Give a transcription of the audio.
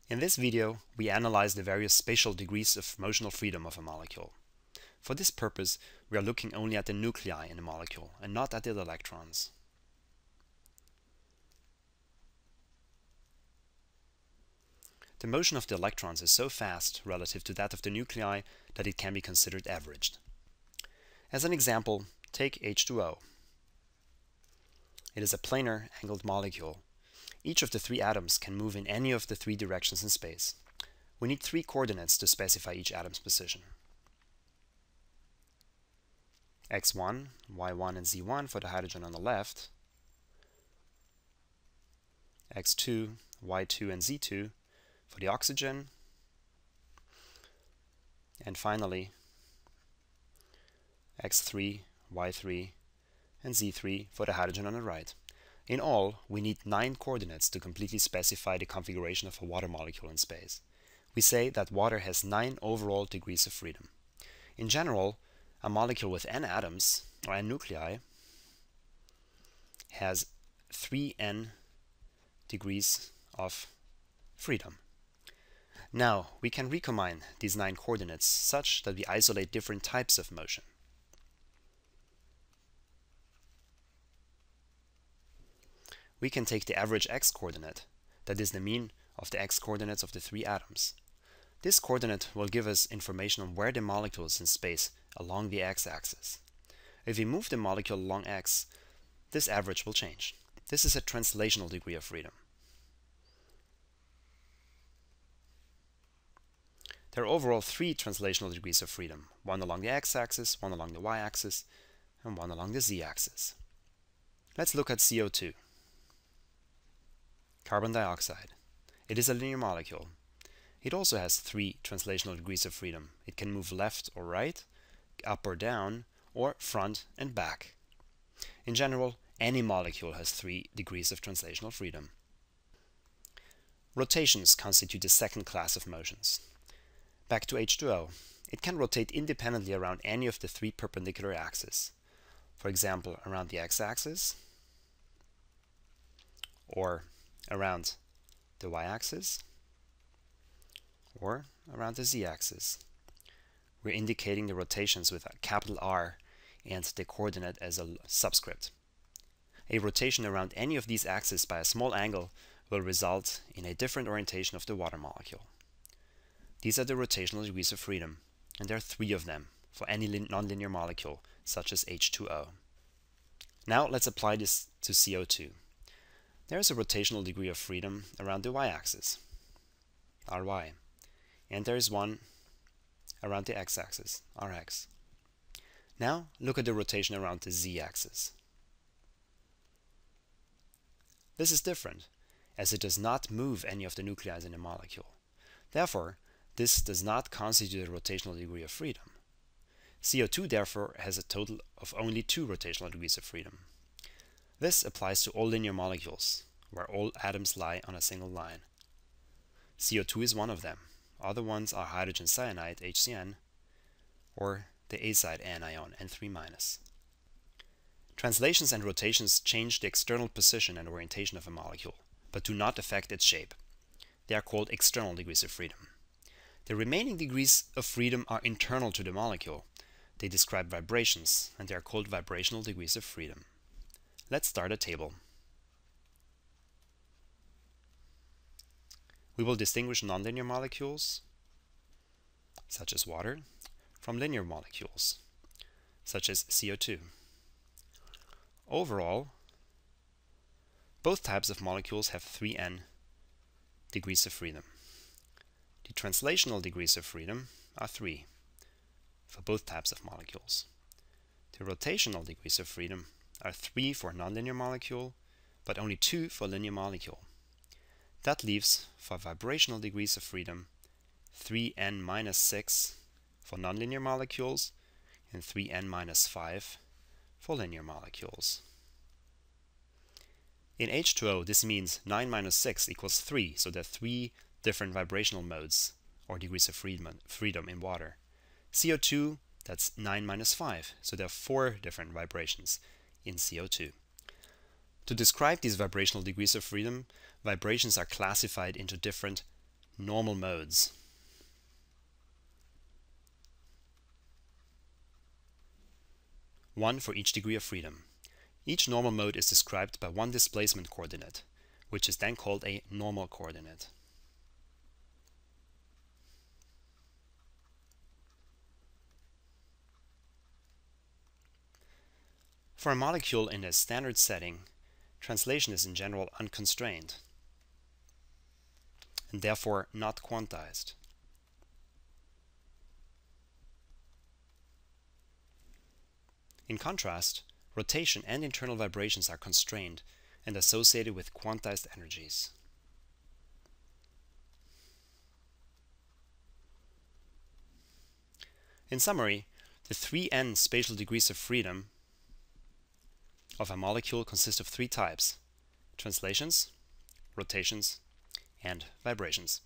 In this video, we analyze the various spatial degrees of motional freedom of a molecule. For this purpose, we are looking only at the nuclei in a molecule and not at the electrons. The motion of the electrons is so fast relative to that of the nuclei that it can be considered averaged. As an example, take H2O. It is a planar angled molecule. Each of the three atoms can move in any of the three directions in space. We need three coordinates to specify each atom's position. x1, y1, and z1 for the hydrogen on the left, x2, y2, and z2 for the oxygen, and finally x3, y3, and z3 for the hydrogen on the right. In all, we need 9 coordinates to completely specify the configuration of a water molecule in space. We say that water has 9 overall degrees of freedom. In general, a molecule with n atoms, or n nuclei, has 3n degrees of freedom. Now, we can recombine these 9 coordinates such that we isolate different types of motion. We can take the average x-coordinate, that is the mean of the x-coordinates of the 3 atoms. This coordinate will give us information on where the molecule is in space along the x-axis. If we move the molecule along x, this average will change. This is a translational degree of freedom. There are overall 3 translational degrees of freedom, one along the x-axis, one along the y-axis, and one along the z-axis. Let's look at CO2. Carbon dioxide. It is a linear molecule. It also has 3 translational degrees of freedom. It can move left or right, up or down, or front and back. In general, any molecule has 3 degrees of translational freedom. Rotations constitute the second class of motions. Back to H2O. It can rotate independently around any of the 3 perpendicular axes. For example, around the x-axis, or around the y-axis, or around the z-axis. We're indicating the rotations with a capital R and the coordinate as a subscript. A rotation around any of these axes by a small angle will result in a different orientation of the water molecule. These are the rotational degrees of freedom, and there are 3 of them for any nonlinear molecule, such as H2O. Now let's apply this to CO2. There is a rotational degree of freedom around the y-axis, Ry, and there is one around the x-axis, Rx. Now look at the rotation around the z-axis. This is different, as it does not move any of the nuclei in the molecule. Therefore, this does not constitute a rotational degree of freedom. CO2 therefore has a total of only 2 rotational degrees of freedom. This applies to all linear molecules, where all atoms lie on a single line. CO2 is one of them. Other ones are hydrogen cyanide, HCN, or the azide anion, N3-. Translations and rotations change the external position and orientation of a molecule, but do not affect its shape. They are called external degrees of freedom. The remaining degrees of freedom are internal to the molecule. They describe vibrations, and they are called vibrational degrees of freedom. Let's start a table. We will distinguish nonlinear molecules, such as water, from linear molecules, such as CO2. Overall, both types of molecules have 3n degrees of freedom. The translational degrees of freedom are 3 for both types of molecules. The rotational degrees of freedom are 3 for nonlinear molecule, but only 2 for linear molecule. That leaves for vibrational degrees of freedom 3n-6 for nonlinear molecules and 3n-5 for linear molecules. In H2O, this means 9 minus 6 equals 3, so there are 3 different vibrational modes or degrees of freedom in water. CO2, that's 9 minus 5, so there are 4 different vibrations in CO2. To describe these vibrational degrees of freedom, vibrations are classified into different normal modes. One for each degree of freedom. Each normal mode is described by one displacement coordinate, which is then called a normal coordinate. For a molecule in a standard setting, translation is in general unconstrained, and therefore not quantized. In contrast, rotation and internal vibrations are constrained and associated with quantized energies. In summary, the 3n spatial degrees of freedom of a molecule consist of three types: translations, rotations, and vibrations.